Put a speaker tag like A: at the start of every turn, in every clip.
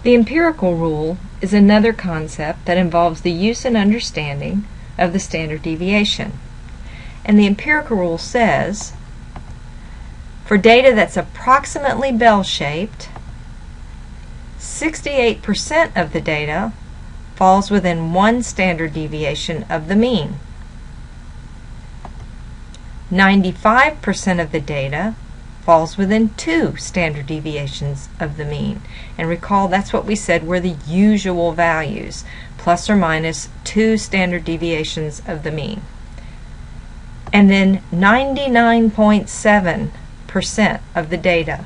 A: The empirical rule is another concept that involves the use and understanding of the standard deviation. And the empirical rule says, for data that's approximately bell-shaped, 68% of the data falls within one standard deviation of the mean. 95% of the data falls within two standard deviations of the mean. And recall, that's what we said were the usual values, plus or minus two standard deviations of the mean. And then 99.7% of the data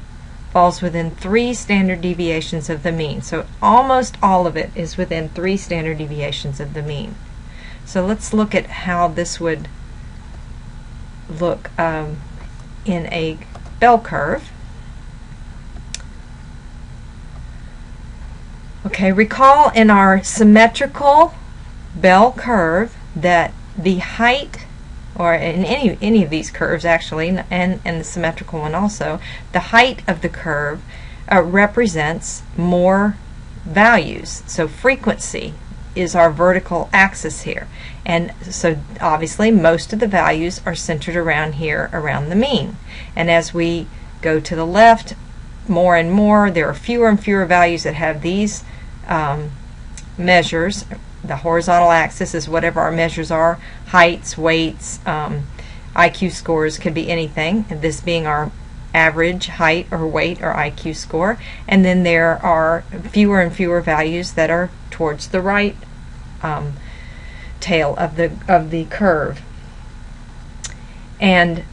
A: falls within three standard deviations of the mean. So almost all of it is within three standard deviations of the mean. So let's look at how this would look in a bell curve. Okay, recall in our symmetrical bell curve that the height, or in any of these curves actually, and the symmetrical one also, the height of the curve represents more values. So frequency is our vertical axis here. And so obviously most of the values are centered around here, around the mean. And as we go to the left more and more, there are fewer and fewer values that have these measures. The horizontal axis is whatever our measures are, heights, weights, IQ scores, could be anything, and this being our average height or weight or IQ score. And then there are fewer and fewer values that are towards the right tail of the curve. And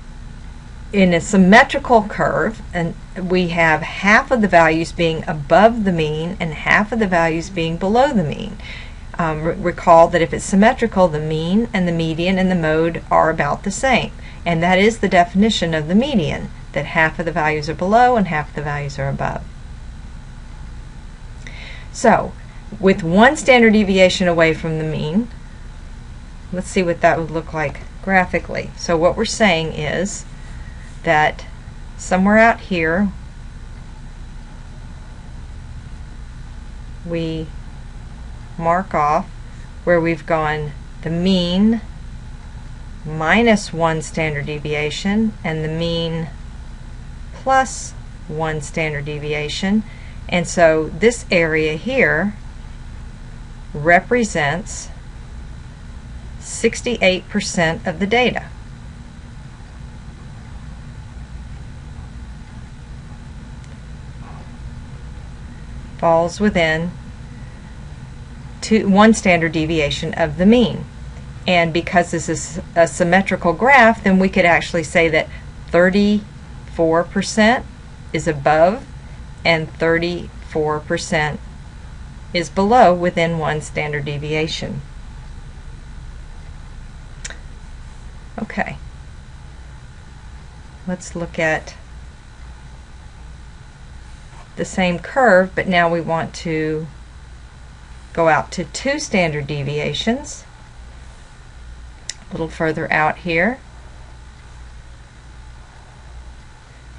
A: in a symmetrical curve, and we have half of the values being above the mean and half of the values being below the mean. Recall that if it's symmetrical, the mean and the median and the mode are about the same. And that is the definition of the median, that half of the values are below and half of the values are above. So, with one standard deviation away from the mean, let's see what that would look like graphically. So what we're saying is that somewhere out here we mark off where we've gone the mean minus one standard deviation and the mean plus one standard deviation. And so this area here represents 68% of the data. Falls within one standard deviation of the mean. And because this is a symmetrical graph, then we could actually say that 34% is above and 34% is below within one standard deviation. Okay, let's look at the same curve, but now we want to go out to two standard deviations, a little further out here.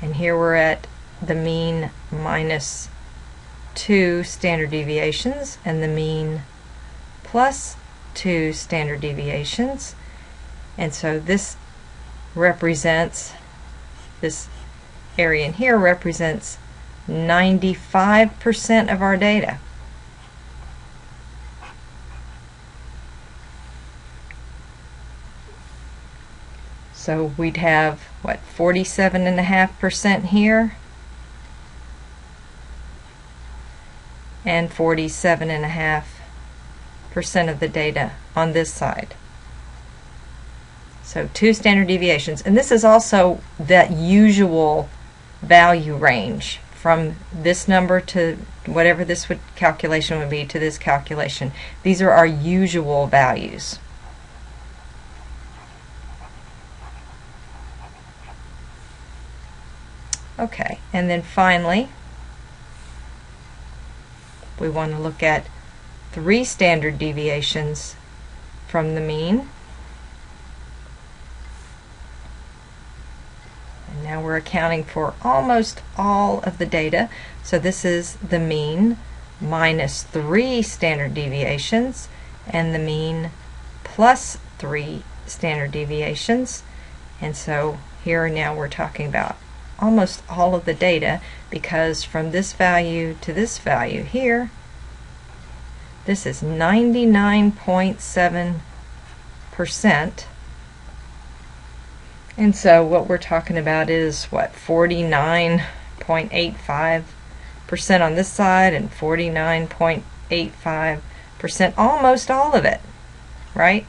A: And here we're at the mean minus two standard deviations and the mean plus two standard deviations. And so this represents, this area in here represents 95% of our data. So we'd have, what, 47.5% here and 47.5% of the data on this side. So two standard deviations. And this is also that usual value range from this number to whatever this calculation would be to this calculation. These are our usual values. Okay, and then finally we want to look at three standard deviations from the mean. And now we're accounting for almost all of the data. So this is the mean minus 3 standard deviations, and the mean plus 3 standard deviations. And so here now we're talking about almost all of the data, because from this value to this value here, this is 99.7%. And so what we're talking about is what, 49.85% on this side and 49.85%, almost all of it, right?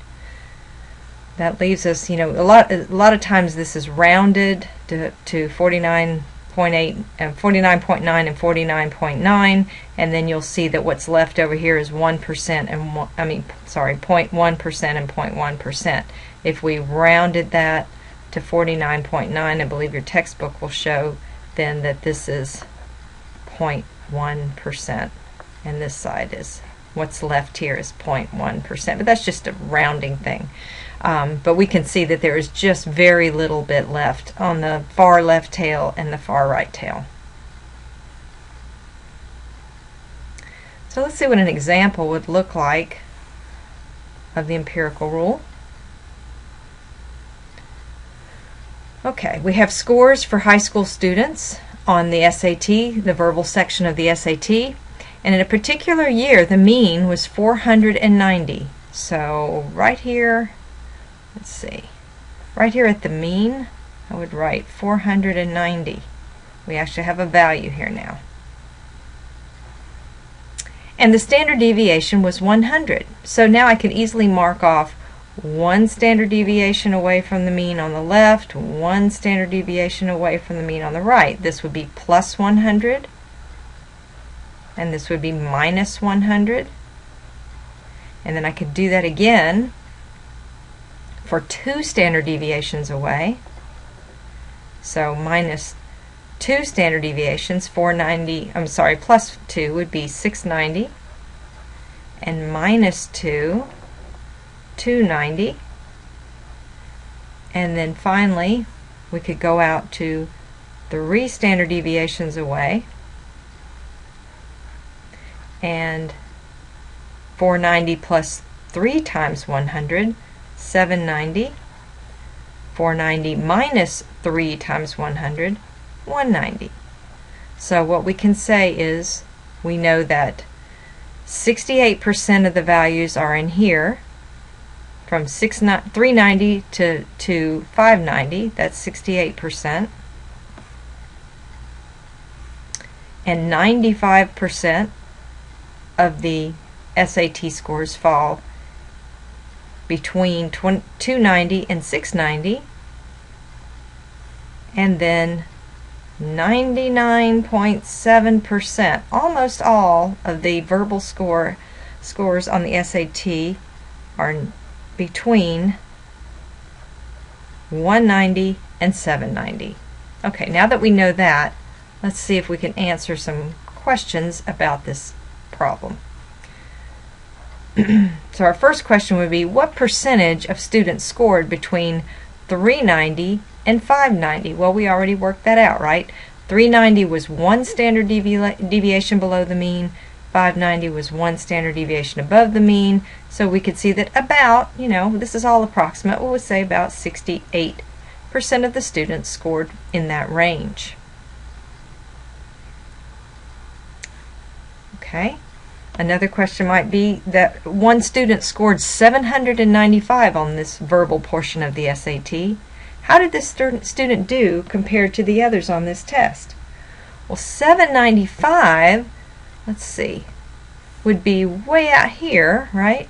A: That leaves us, you know, a lot of times this is rounded to 49.8 and 49.9 and 49.9, and then you'll see that what's left over here is 1% and 0.1% and 0.1%. If we rounded that to 49.9, I believe your textbook will show then that this is 0.1%, and this side is, what's left here is 0.1%, but that's just a rounding thing. But we can see that there is just very little bit left on the far left tail and the far right tail. So let's see what an example would look like of the empirical rule. Okay, we have scores for high school students on the SAT, the verbal section of the SAT, and in a particular year the mean was 490. So right here, let's see, right here at the mean, I would write 490. We actually have a value here now. And the standard deviation was 100. So now I can easily mark off one standard deviation away from the mean on the left, one standard deviation away from the mean on the right. This would be plus 100, and this would be minus 100. And then I could do that again for 2 standard deviations away. So minus 2 standard deviations, 490, plus 2 would be 690, and minus 2, 290. And then finally we could go out to 3 standard deviations away, and 490 plus 3 times 100, 790. 490 minus 3 times 100, 190. So what we can say is we know that 68% of the values are in here, from 390 to 590, that's 68%. And 95% of the SAT scores fall between 290 and 690, and then 99.7%, almost all of the verbal scores on the SAT are between 190 and 790. Okay, now that we know that, let's see if we can answer some questions about this problem. So our first question would be, what percentage of students scored between 390 and 590? Well, we already worked that out, right? 390 was 1 standard deviation below the mean, 590 was 1 standard deviation above the mean, so we could see that about, you know, this is all approximate, we would say about 68% of the students scored in that range. Okay. Another question might be that one student scored 795 on this verbal portion of the SAT. How did this student do compared to the others on this test? Well, 795, let's see, would be way out here, right?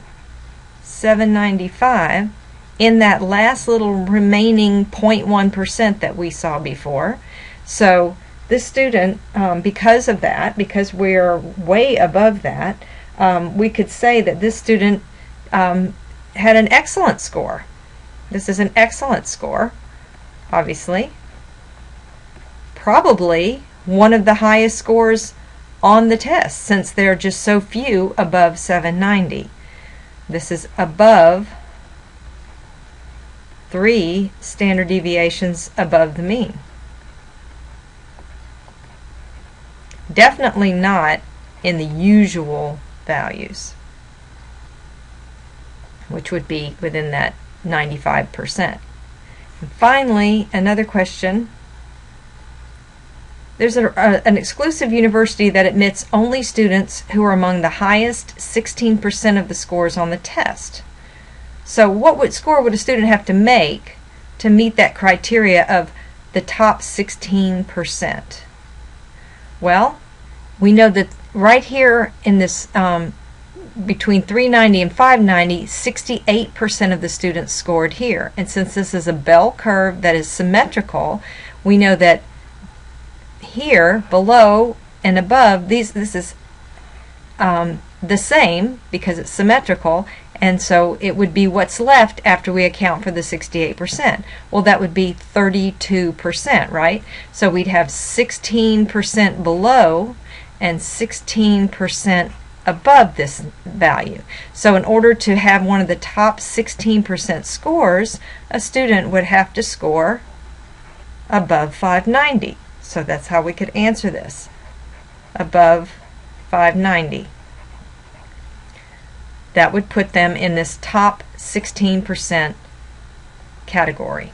A: 795 in that last little remaining 0.1% that we saw before. So this student, because of that, because we're way above that, we could say that this student had an excellent score. This is an excellent score, obviously. Probably one of the highest scores on the test, since there are just so few above 790. This is above 3 standard deviations above the mean. Definitely not in the usual values, which would be within that 95%. And finally, another question. There's an exclusive university that admits only students who are among the highest 16% of the scores on the test. So what score would a student have to make to meet that criteria of the top 16%? Well, we know that right here in this between 390 and 590, 68% of the students scored here. And since this is a bell curve that is symmetrical, we know that here, below and above, this is the same because it's symmetrical, and so it would be what's left after we account for the 68%. Well, that would be 32%, right? So we'd have 16% below and 16% above this value. So in order to have one of the top 16% scores, a student would have to score above 590. So that's how we could answer this, above 590. That would put them in this top 16% category.